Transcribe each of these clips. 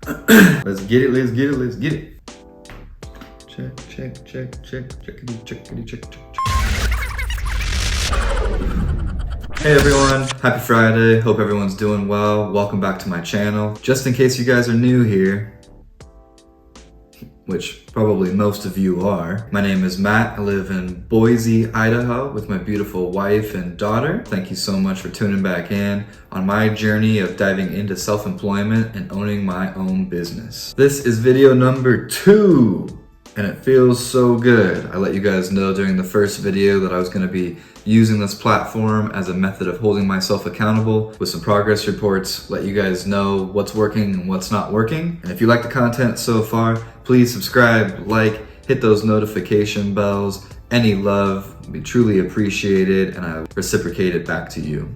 Let's get it, let's get it, let's get it. Check, check, check, check, checkity, checkity, check, check, check. Hey everyone, happy Friday. Hope everyone's doing well. Welcome back to my channel. Just in case you guys are new here, which probably most of you are. My name is Matt. I live in Boise, Idaho with my beautiful wife and daughter. Thank you so much for tuning back in on my journey of diving into self-employment and owning my own business. This is video number 2 and it feels so good. I let you guys know during the first video that I was going to be using this platform as a method of holding myself accountable with some progress reports, let you guys know what's working and what's not working. And if you like the content so far, please subscribe, like, hit those notification bells. Any love would be truly appreciated and I reciprocate it back to you.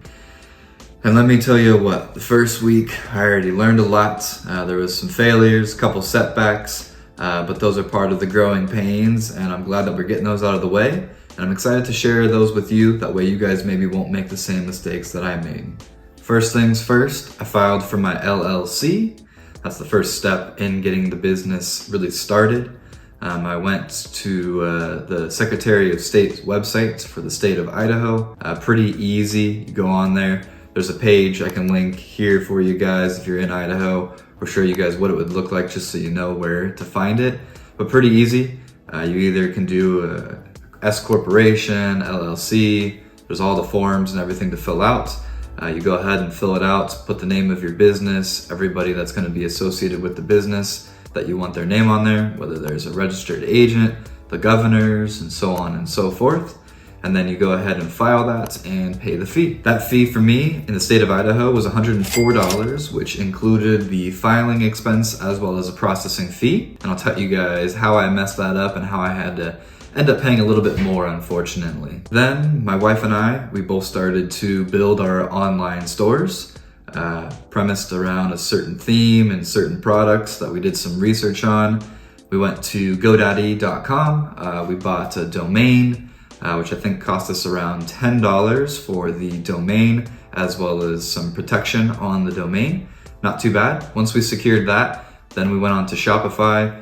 And let me tell you what, the first week I already learned a lot. There was some failures, a couple setbacks, but those are part of the growing pains and I'm glad that we're getting those out of the way. And I'm excited to share those with you, that way you guys maybe won't make the same mistakes that I made. First things first, I filed for my LLC. That's the first step in getting the business really started. I went to the Secretary of State's website for the state of Idaho. Pretty easy, you go on there. There's a page I can link here for you guys if you're in Idaho, or show you guys what it would look like just so you know where to find it. But pretty easy. You either can do S Corporation, LLC, there's all the forms and everything to fill out. You go ahead and fill it out, put the name of your business, everybody that's going to be associated with the business that you want their name on there, whether there's a registered agent, the governors, and so on and so forth. And then you go ahead and file that and pay the fee. That fee for me in the state of Idaho was $104, which included the filing expense as well as a processing fee. And I'll tell you guys how I messed that up and how I had to end up paying a little bit more, unfortunately. Then my wife and we both started to build our online stores, premised around a certain theme and certain products that we did some research on. We went to GoDaddy.com. We bought a domain, which I think cost us around $10 for the domain, as well as some protection on the domain. Not too bad. Once we secured that, then we went on to Shopify.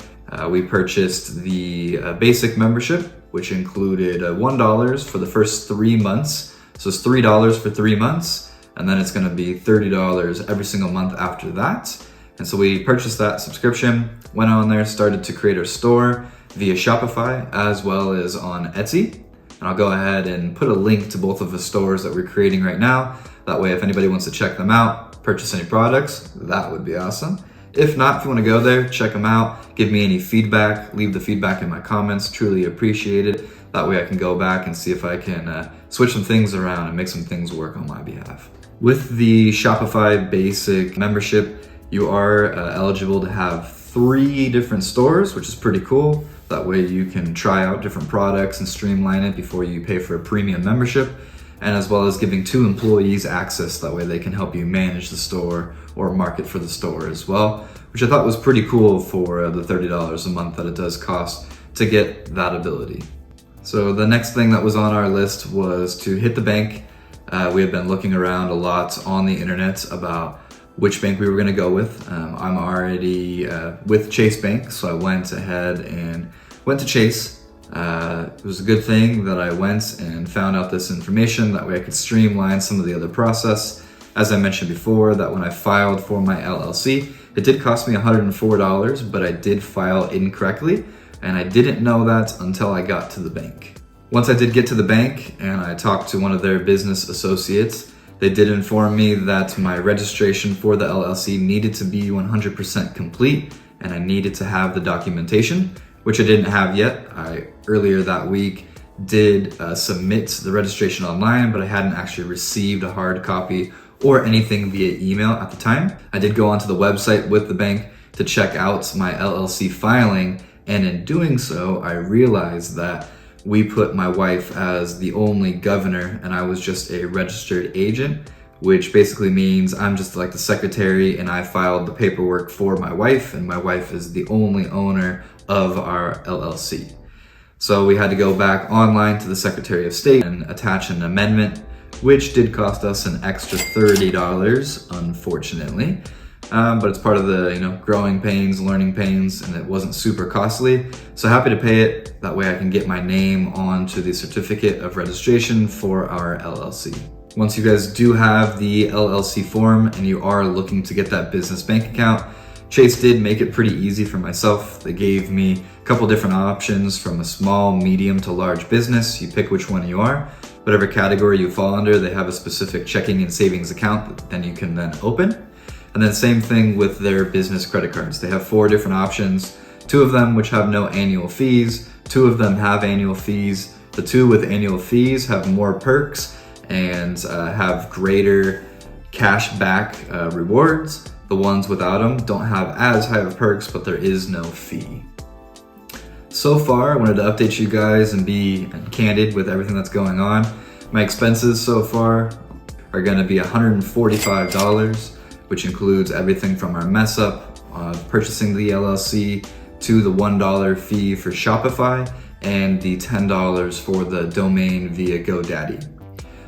We purchased the basic membership, which included $1 for the first 3 months. So it's $3 for 3 months, and then it's gonna be $30 every single month after that. And so we purchased that subscription, went on there, started to create our store via Shopify as well as on Etsy. And I'll go ahead and put a link to both of the stores that we're creating right now. That way, if anybody wants to check them out, purchase any products, that would be awesome. If not, if you want to go there, check them out, give me any feedback, leave the feedback in my comments, truly appreciate it. That way I can go back and see if I can switch some things around and make some things work on my behalf. With the Shopify basic membership, you are eligible to have 3 different stores, which is pretty cool. That way you can try out different products and streamline it before you pay for a premium membership, and as well as giving 2 employees access. That way they can help you manage the store or market for the store as well, which I thought was pretty cool for the $30 a month that it does cost to get that ability. So the next thing that was on our list was to hit the bank. We have been looking around a lot on the internet about which bank we were gonna go with. I'm already with Chase Bank, so I went ahead and went to Chase. It was a good thing that I went and found out this information. That way I could streamline some of the other process. As I mentioned before, that when I filed for my LLC, it did cost me $104, but I did file incorrectly, and I didn't know that until I got to the bank. Once I did get to the bank and I talked to one of their business associates, they did inform me that my registration for the LLC needed to be 100% complete, and I needed to have the documentation, which I didn't have yet. I earlier that week did submit the registration online, but I hadn't actually received a hard copy or anything via email at the time. I did go onto the website with the bank to check out my LLC filing, and in doing so, I realized that we put my wife as the only governor and I was just a registered agent, which basically means I'm just like the secretary and I filed the paperwork for my wife, and my wife is the only owner of our LLC. So we had to go back online to the Secretary of State and attach an amendment, which did cost us an extra $30, unfortunately. but it's part of the growing pains, learning pains, and it wasn't super costly. So happy to pay it. That way I can get my name onto the certificate of registration for our LLC. Once you guys do have the LLC form and you are looking to get that business bank account, Chase did make it pretty easy for myself. They gave me a couple different options from a small, medium to large business. You pick which one you are. Whatever category you fall under, they have a specific checking and savings account that then you can then open. And then same thing with their business credit cards. They have 4 different options, 2 of them which have no annual fees, 2 of them have annual fees. The 2 with annual fees have more perks and have greater cash back rewards. The ones without them don't have as high of perks, but there is no fee. So far, I wanted to update you guys and be candid with everything that's going on. My expenses so far are gonna be $145, which includes everything from our mess up, purchasing the LLC, to the $1 fee for Shopify, and the $10 for the domain via GoDaddy.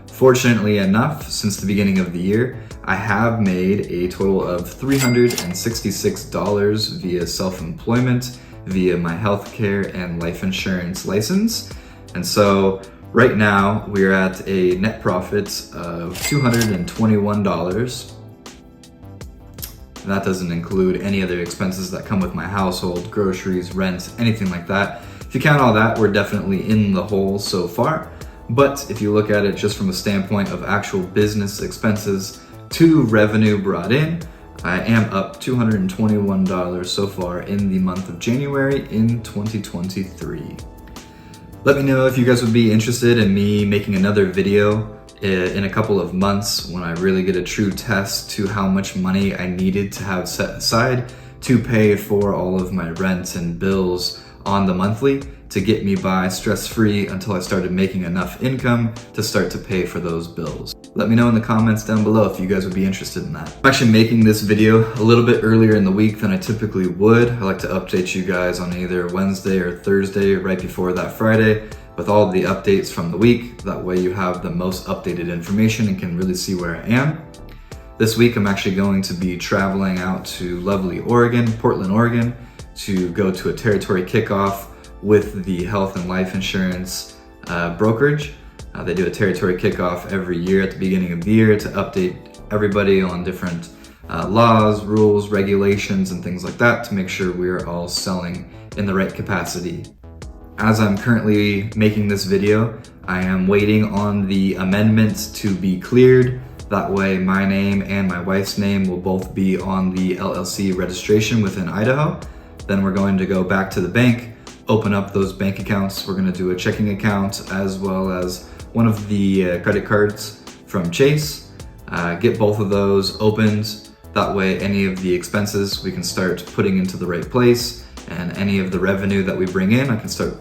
Fortunately enough, since the beginning of the year, I have made a total of $366 via self-employment, via my healthcare and life insurance license. And so right now we're at a net profit of $221. And that doesn't include any other expenses that come with my household, groceries, rent, anything like that. If you count all that, we're definitely in the hole so far. But if you look at it just from a standpoint of actual business expenses to revenue brought in, I am up $221 so far in the month of January in 2023. Let me know if you guys would be interested in me making another video in a couple of months when I really get a true test to how much money I needed to have set aside to pay for all of my rent and bills on the monthly to get me by stress-free until I started making enough income to start to pay for those bills. Let me know in the comments down below if you guys would be interested in that. I'm actually making this video a little bit earlier in the week than I typically would. I like to update you guys on either Wednesday or Thursday right before that Friday with all the updates from the week. That way you have the most updated information and can really see where I am. This week I'm actually going to be traveling out to lovely Oregon, Portland, Oregon, to go to a territory kickoff with the health and life insurance brokerage. They do a territory kickoff every year at the beginning of the year to update everybody on different laws, rules, regulations, and things like that to make sure we are all selling in the right capacity. As I'm currently making this video, I am waiting on the amendments to be cleared. That way my name and my wife's name will both be on the LLC registration within Idaho. Then we're going to go back to the bank, open up those bank accounts. We're gonna do a checking account as well as one of the credit cards from Chase. Get both of those opened. That way any of the expenses we can start putting into the right place, and any of the revenue that we bring in, I can start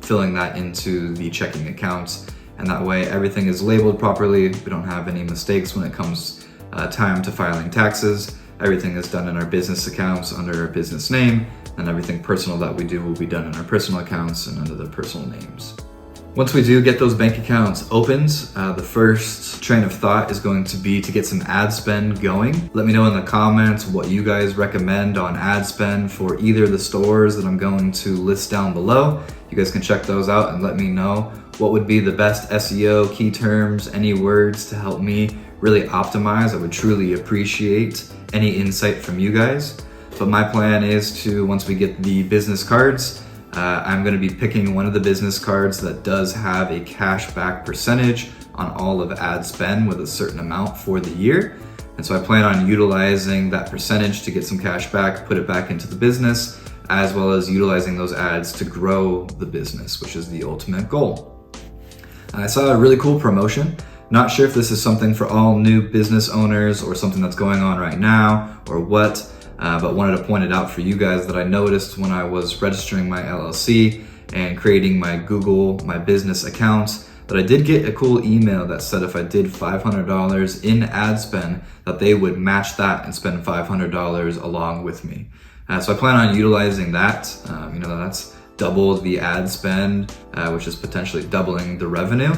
filling that into the checking account. And that way everything is labeled properly. We don't have any mistakes when it comes time to filing taxes. Everything is done in our business accounts under our business name, and everything personal that we do will be done in our personal accounts and under the personal names. Once we do get those bank accounts opened, the first train of thought is going to be to get some ad spend going. Let me know in the comments what you guys recommend on ad spend for either of the stores that I'm going to list down below. You guys can check those out and let me know what would be the best SEO, key terms, any words to help me really optimize. I would truly appreciate any insight from you guys. But my plan is to, once we get the business cards, I'm gonna be picking one of the business cards that does have a cash back percentage on all of ad spend with a certain amount for the year. And so I plan on utilizing that percentage to get some cash back, put it back into the business, as well as utilizing those ads to grow the business, which is the ultimate goal. I saw a really cool promotion. Not sure if this is something for all new business owners or something that's going on right now or what, but wanted to point it out for you guys that I noticed when I was registering my LLC and creating my Google My Business account, that I did get a cool email that said if I did $500 in ad spend, that they would match that and spend $500 along with me. So I plan on utilizing that. That's double the ad spend, which is potentially doubling the revenue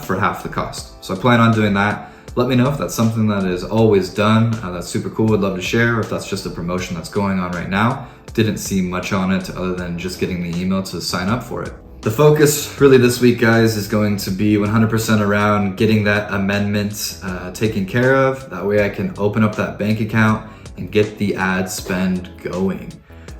for half the cost. So I plan on doing that. let me know if that's something that is always done. That's super cool. I'd love to share, or if that's just a promotion that's going on right now. Didn't see much on it other than just getting the email to sign up for it. The focus really this week, guys, is going to be 100% around getting that amendment taken care of. That way I can open up that bank account and get the ad spend going.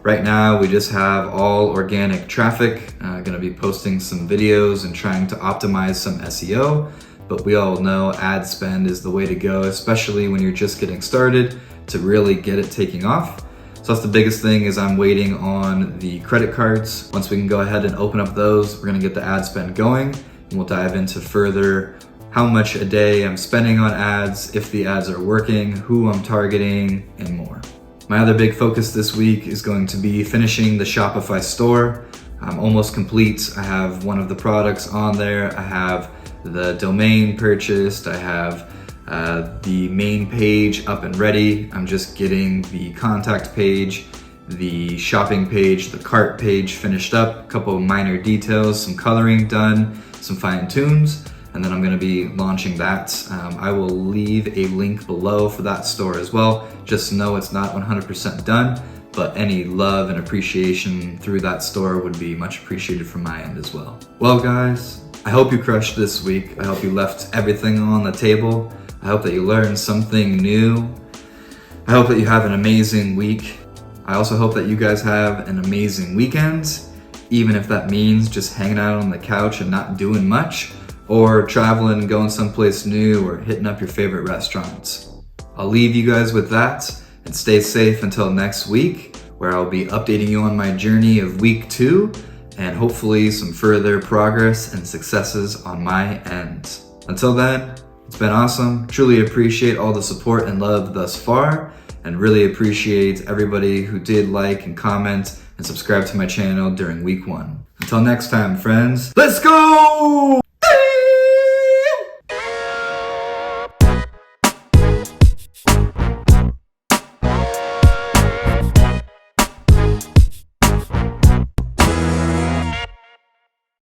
Right now, we just have all organic traffic. Gonna be posting some videos and trying to optimize some SEO, but we all know ad spend is the way to go, especially when you're just getting started, to really get it taking off. So that's the biggest thing, is I'm waiting on the credit cards. Once we can go ahead and open up those, we're gonna get the ad spend going, and we'll dive into further how much a day I'm spending on ads, if the ads are working, who I'm targeting, and more. My other big focus this week is going to be finishing the Shopify store. I'm almost complete. I have one of the products on there. I have the domain purchased. I have the main page up and ready. I'm just getting the contact page, the shopping page, the cart page finished up, a couple of minor details, some coloring done, some fine tunes, and then I'm gonna be launching that. I will leave a link below for that store as well. Just know it's not 100% done, but any love and appreciation through that store would be much appreciated from my end as well. Well, guys, I hope you crushed this week. I hope you left everything on the table. I hope that you learned something new. I hope that you have an amazing week. I also hope that you guys have an amazing weekend, even if that means just hanging out on the couch and not doing much, or traveling, going someplace new, or hitting up your favorite restaurants. I'll leave you guys with that, and stay safe until next week, where I'll be updating you on my journey of week 2, and hopefully some further progress and successes on my end. Until then, it's been awesome. Truly appreciate all the support and love thus far, and really appreciate everybody who did like and comment and subscribe to my channel during week 1. Until next time, friends, let's go!